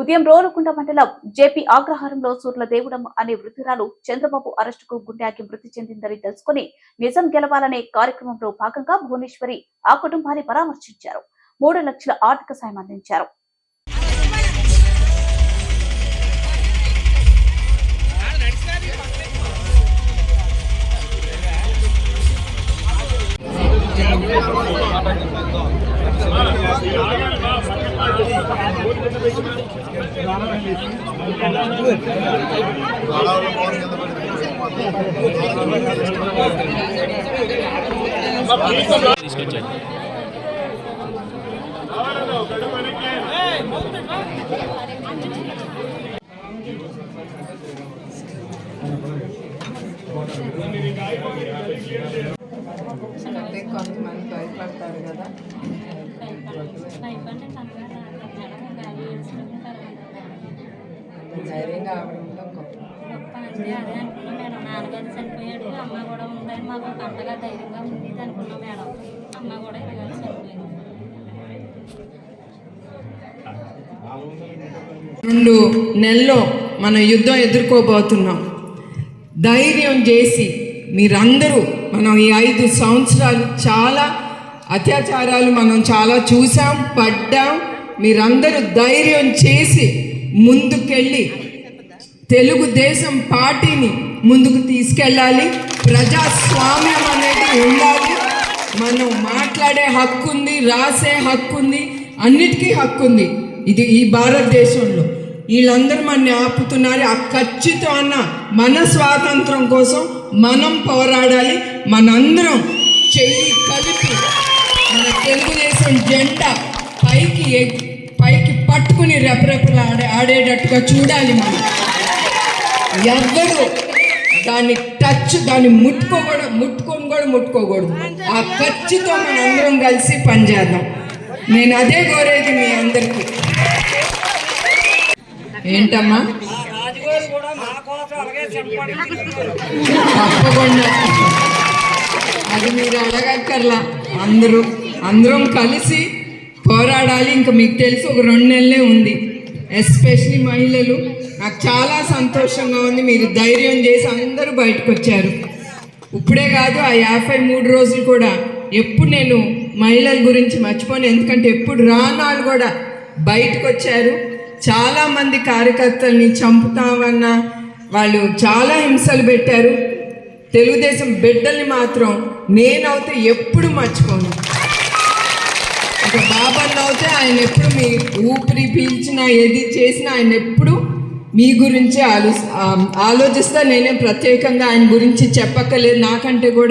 ఉదయం రోలుకుంట మండలం జేపీ ఆగ్రహారంలో సూర్లదేవుడమ్మ అనే వృద్ధురాలు చంద్రబాబు అరెస్టుకు గుండెకి మృతి చెందిందని తెలుసుకుని నిజం గెలవాలనే కార్యక్రమంలో భాగంగా భువనేశ్వరి ఆ కుటుంబాన్ని పరామర్శించారు. 3 లక్షల ఆర్థిక సాయం అందించారు. అంటే కొంతమంది భయపడతారు కదా, ధైర్యంగా ఆవిడ గొప్ప అంటే అదే అనుకున్నాం మేడం. నాన్నగారు చనిపోయాడు, అమ్మ కూడా ఉందని మాకు అంతగా ధైర్యంగా ఉంది అనుకున్నాం మేడం. అమ్మ కూడా ఇలా చనిపోయింది. 2 నెలల్లో మన యుద్ధం ఎదుర్కోబోతున్నాం. ధైర్యం చేసి మీరందరూ, మనం ఈ 5 సంవత్సరాలు చాలా అత్యాచారాలు మనం చాలా చూసాం, పడ్డాం. మీరందరూ ధైర్యం చేసి ముందుకెళ్ళి తెలుగుదేశం పార్టీని ముందుకు తీసుకెళ్ళాలి. ప్రజాస్వామ్యం అనేది ఉండాలి. మనం మాట్లాడే హక్కు ఉంది, రాసే హక్కు ఉంది, అన్నిటికీ హక్కు ఉంది ఇది ఈ భారతదేశంలో. వీళ్ళందరూ మనని ఆపుతున్నారు. ఆ ఖచ్చితమైన మన స్వాతంత్రం కోసం మనం పోరాడాలి. మనందరం చెయ్యి కలిపి మన తెలుగుదేశం జెండా పైకి పట్టుకుని రెపరెపలు ఆడేటట్టుగా చూడాలి. మనం ఎవ్వరూ దాన్ని ముట్టుకోకూడదు. ఆ ఖచ్చితో మనందరం కలిసి పనిచేద్దాం. నేను అదే కోరేది మీ అందరికీ. ఏంటమ్మా తప్పకుండా అది మీరు అడగక్కర్లా. అందరం కలిసి పోరాడాలి. ఇంకా మీకు తెలిసి ఒక 2 నెలలే ఉంది. ఎస్పెషలీ మహిళలు, నాకు చాలా సంతోషంగా ఉంది. మీరు ధైర్యం చేసి అందరూ బయటకు వచ్చారు. ఇప్పుడే కాదు, ఆ 53 రోజులు కూడా ఎప్పుడు నేను మహిళల గురించి మర్చిపోను. ఎందుకంటే ఎప్పుడు రానాళ్ళు కూడా బయటకు వచ్చారు. చాలామంది కార్యకర్తల్ని చంపుతామన్న వాళ్ళు చాలా హింసలు పెట్టారు. తెలుగుదేశం బిడ్డల్ని మాత్రం నేనైతే ఎప్పుడు మర్చిపోను. ఒక బాబాను అయితే ఆయన ఎప్పుడు మీ ఊపిరి పీల్చినా ఏది చేసినా ఆయన ఎప్పుడు మీ గురించి ఆలోచిస్తా. నేనే ప్రత్యేకంగా ఆయన గురించి చెప్పక్కర్లేదు. నాకంటే కూడా